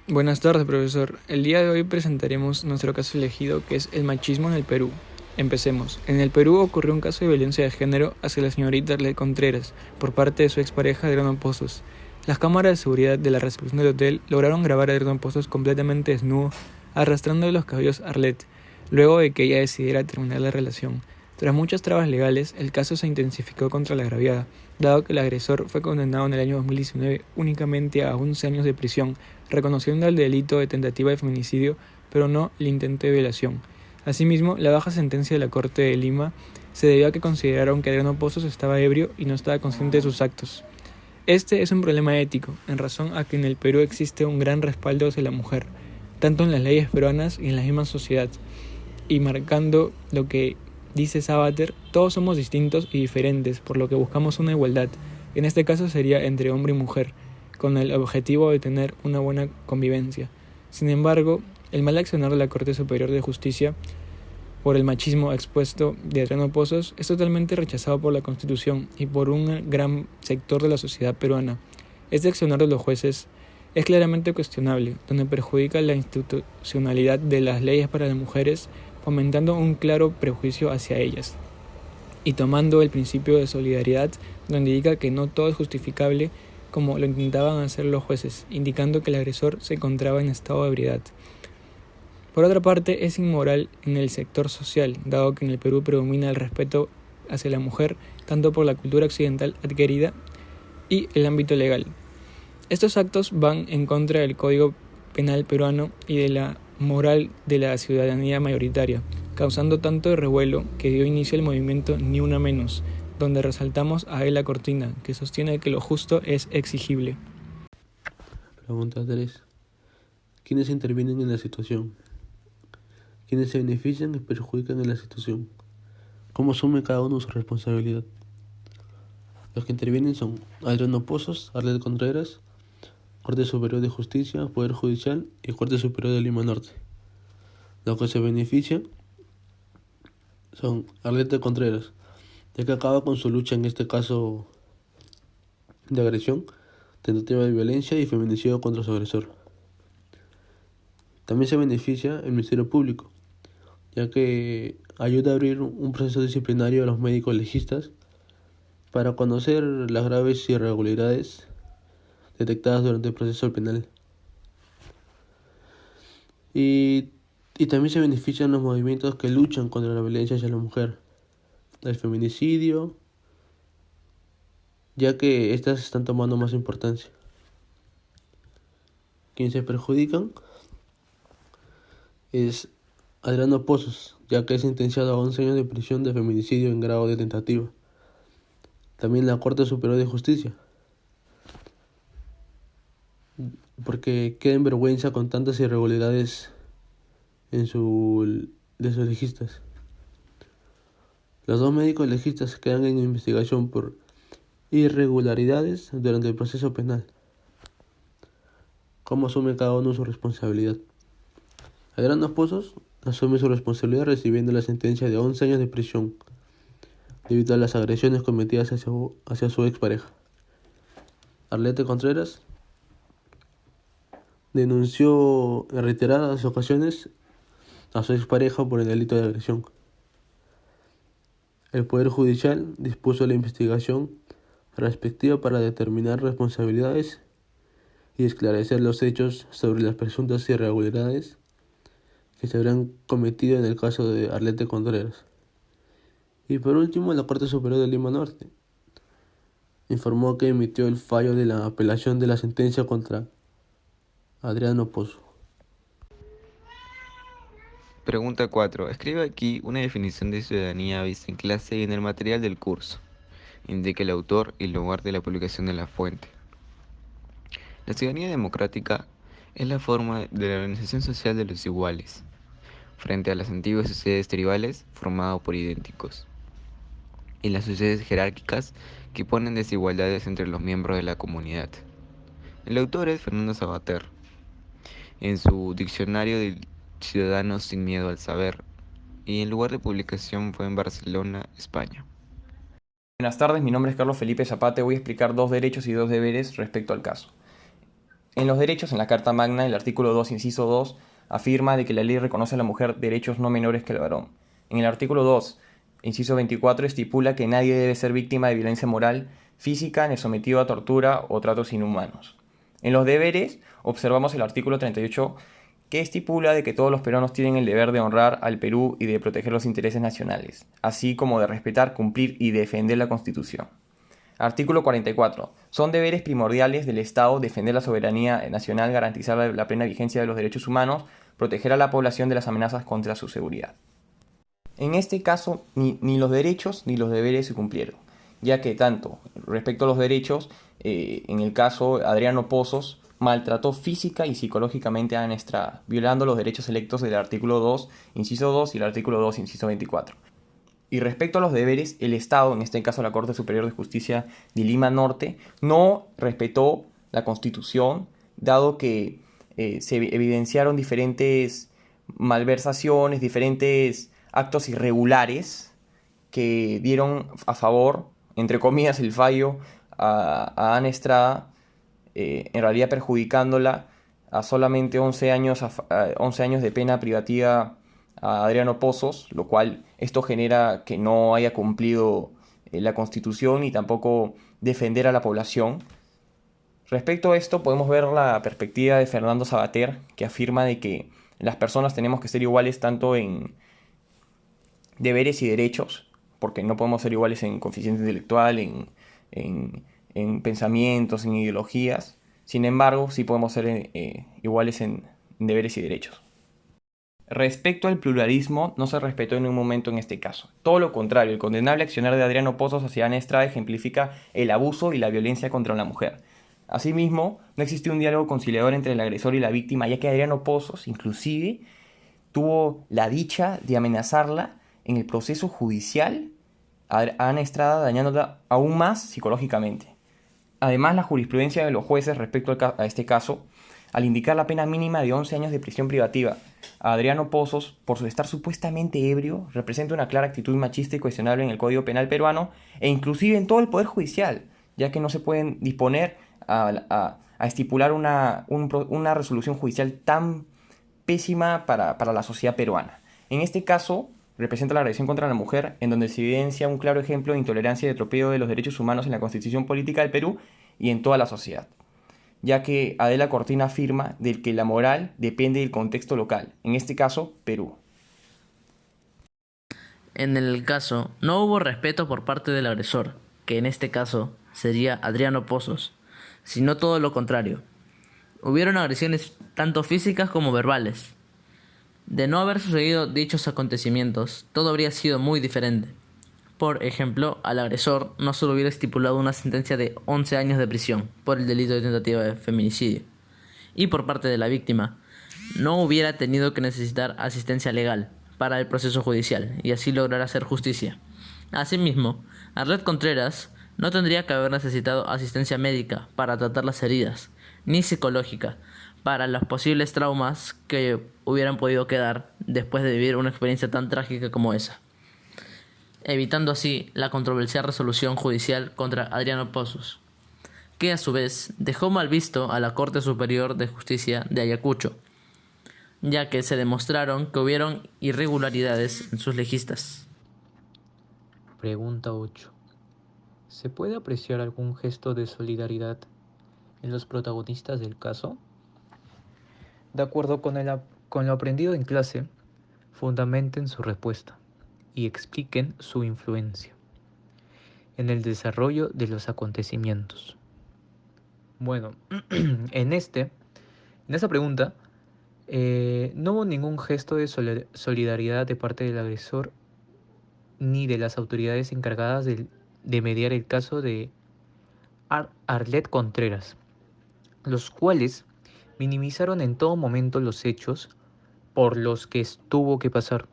Buenas tardes, profesor. El día de hoy presentaremos nuestro caso elegido, que es el machismo en el Perú. Empecemos. En el Perú ocurrió un caso de violencia de género hacia la señorita Arlet Contreras por parte de su expareja Adriano Pozos. Las cámaras de seguridad de la recepción del hotel lograron grabar a Adriano Pozos completamente desnudo, arrastrando los cabellos a Arlet, luego de que ella decidiera terminar la relación. Tras muchas trabas legales, el caso se intensificó contra la agraviada, dado que el agresor fue condenado en el año 2019 únicamente a 11 años de prisión, reconociendo el delito de tentativa de feminicidio, pero no el intento de violación. Asimismo, la baja sentencia de la Corte de Lima se debió a que consideraron que Adriano Pozos estaba ebrio y no estaba consciente de sus actos. Este es un problema ético, en razón a que en el Perú existe un gran respaldo hacia la mujer, tanto en las leyes peruanas y en la misma sociedad, y marcando lo que dice Sabater, todos somos distintos y diferentes, por lo que buscamos una igualdad. En este caso sería entre hombre y mujer, con el objetivo de tener una buena convivencia. Sin embargo, el mal accionar de la Corte Superior de Justicia por el machismo expuesto de Adriano Pozos es totalmente rechazado por la Constitución y por un gran sector de la sociedad peruana. Este accionar de los jueces es claramente cuestionable, donde perjudica la institucionalidad de las leyes para las mujeres, fomentando un claro prejuicio hacia ellas, y tomando el principio de solidaridad, donde indica que no todo es justificable, como lo intentaban hacer los jueces, indicando que el agresor se encontraba en estado de ebriedad. Por otra parte, es inmoral en el sector social, dado que en el Perú predomina el respeto hacia la mujer, tanto por la cultura occidental adquirida y el ámbito legal. Estos actos van en contra del Código Penal peruano y de la moral de la ciudadanía mayoritaria, causando tanto revuelo que dio inicio al movimiento Ni Una Menos, donde resaltamos a Ela Cortina, que sostiene que lo justo es exigible. Pregunta 3. ¿Quiénes intervienen en la situación? ¿Quiénes se benefician y perjudican en la situación? ¿Cómo asume cada uno su responsabilidad? Los que intervienen son Adriano Pozos, Arlet Contreras, Corte Superior de Justicia, Poder Judicial y Corte Superior de Lima Norte. Los que se benefician son Arlet Contreras, ya que acaba con su lucha en este caso de agresión, tentativa de violencia y feminicidio contra su agresor. También se beneficia el Ministerio Público, ya que ayuda a abrir un proceso disciplinario a los médicos legistas para conocer las graves irregularidades detectadas durante el proceso penal. Y también se benefician los movimientos que luchan contra la violencia hacia la mujer, el feminicidio, ya que estas están tomando más importancia. Quienes se perjudican es Adriano Pozos, ya que es sentenciado a 11 años de prisión de feminicidio en grado de tentativa. También la Corte Superior de Justicia, porque queda en vergüenza con tantas irregularidades de sus legistas. Los dos médicos legistas quedan en investigación por irregularidades durante el proceso penal. ¿Cómo asume cada uno su responsabilidad? Adriano Pozos asume su responsabilidad recibiendo la sentencia de 11 años de prisión debido a las agresiones cometidas hacia su expareja. Arlet Contreras denunció en reiteradas ocasiones a su expareja por el delito de agresión. El Poder Judicial dispuso la investigación respectiva para determinar responsabilidades y esclarecer los hechos sobre las presuntas irregularidades que se habrán cometido en el caso de Arlet Contreras. Y por último, la Corte Superior de Lima Norte informó que emitió el fallo de la apelación de la sentencia contra Adriano Pozos. Pregunta 4. Escribe aquí una definición de ciudadanía vista en clase y en el material del curso. Indique el autor y el lugar de la publicación de la fuente. La ciudadanía democrática es la forma de la organización social de los iguales, frente a las antiguas sociedades tribales formadas por idénticos, y las sociedades jerárquicas que ponen desigualdades entre los miembros de la comunidad. El autor es Fernando Sabater, en su Diccionario del Ciudadano sin miedo al saber, y el lugar de publicación fue en Barcelona, España. Buenas tardes, mi nombre es Carlos Felipe Zapate. Voy a explicar 2 derechos y 2 deberes respecto al caso. En los derechos, en la Carta Magna, el artículo 2, inciso 2, afirma de que la ley reconoce a la mujer derechos no menores que el varón. En el artículo 2, inciso 24, estipula que nadie debe ser víctima de violencia moral, física, ni sometido a tortura o tratos inhumanos. En los deberes, observamos el artículo 38, que estipula de que todos los peruanos tienen el deber de honrar al Perú y de proteger los intereses nacionales, así como de respetar, cumplir y defender la Constitución. Artículo 44. Son deberes primordiales del Estado defender la soberanía nacional, garantizar la plena vigencia de los derechos humanos, proteger a la población de las amenazas contra su seguridad. En este caso, ni los derechos ni los deberes se cumplieron, ya que tanto respecto a los derechos, en el caso Adriano Pozos maltrató física y psicológicamente a Ana Estrada, violando los derechos electos del artículo 2, inciso 2 y el artículo 2, inciso 24. Y respecto a los deberes, el Estado, en este caso la Corte Superior de Justicia de Lima Norte, no respetó la Constitución, dado que se evidenciaron diferentes malversaciones, diferentes actos irregulares que dieron a favor, entre comillas, el fallo a Ana Estrada, en realidad perjudicándola a solamente 11 años de pena privativa a Adriano Pozos, lo cual esto genera que no haya cumplido la Constitución y tampoco defender a la población. Respecto a esto podemos ver la perspectiva de Fernando Savater, que afirma de que las personas tenemos que ser iguales tanto en deberes y derechos, porque no podemos ser iguales en coeficiente intelectual, en pensamientos, en ideologías. Sin embargo, sí podemos ser iguales en deberes y derechos. Respecto al pluralismo, no se respetó en un momento en este caso. Todo lo contrario, el condenable accionar de Adriano Pozos hacia Ana Estrada ejemplifica el abuso y la violencia contra la mujer. Asimismo, no existió un diálogo conciliador entre el agresor y la víctima, ya que Adriano Pozos, inclusive, tuvo la dicha de amenazarla en el proceso judicial a Ana Estrada, dañándola aún más psicológicamente. Además, la jurisprudencia de los jueces respecto a este caso, al indicar la pena mínima de 11 años de prisión privativa a Adriano Pozos por estar supuestamente ebrio, representa una clara actitud machista y cuestionable en el Código Penal peruano e inclusive en todo el Poder Judicial, ya que no se pueden disponer a estipular una resolución judicial tan pésima para la sociedad peruana. En este caso, representa la agresión contra la mujer, en donde se evidencia un claro ejemplo de intolerancia y de atropello de los derechos humanos en la Constitución Política del Perú y en toda la sociedad, ya que Adela Cortina afirma de que la moral depende del contexto local, en este caso, Perú. En el caso, no hubo respeto por parte del agresor, que en este caso sería Adriano Pozos, sino todo lo contrario. Hubieron agresiones tanto físicas como verbales. De no haber sucedido dichos acontecimientos, todo habría sido muy diferente. Por ejemplo, al agresor no se le hubiera estipulado una sentencia de 11 años de prisión por el delito de tentativa de feminicidio. Y por parte de la víctima, no hubiera tenido que necesitar asistencia legal para el proceso judicial y así lograr hacer justicia. Asimismo, Arlet Contreras no tendría que haber necesitado asistencia médica para tratar las heridas, ni psicológica, para los posibles traumas que hubieran podido quedar después de vivir una experiencia tan trágica como esa, evitando así la controversial resolución judicial contra Adriano Pozos, que a su vez dejó mal visto a la Corte Superior de Justicia de Ayacucho, ya que se demostraron que hubieron irregularidades en sus legistas. Pregunta 8. ¿Se puede apreciar algún gesto de solidaridad en los protagonistas del caso? De acuerdo con lo aprendido en clase, fundamenten su respuesta y expliquen su influencia en el desarrollo de los acontecimientos. Bueno, en esa pregunta no hubo ningún gesto de solidaridad de parte del agresor ni de las autoridades encargadas de mediar el caso de Arlet Contreras, los cuales minimizaron en todo momento los hechos por los que tuvo que pasar.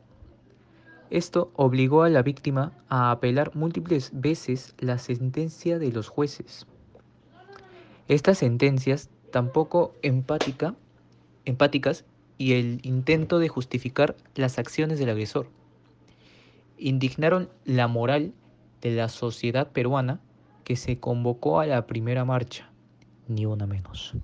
Esto obligó a la víctima a apelar múltiples veces la sentencia de los jueces. Estas sentencias tampoco empáticas y el intento de justificar las acciones del agresor indignaron la moral de la sociedad peruana, que se convocó a la primera marcha, ni una menos.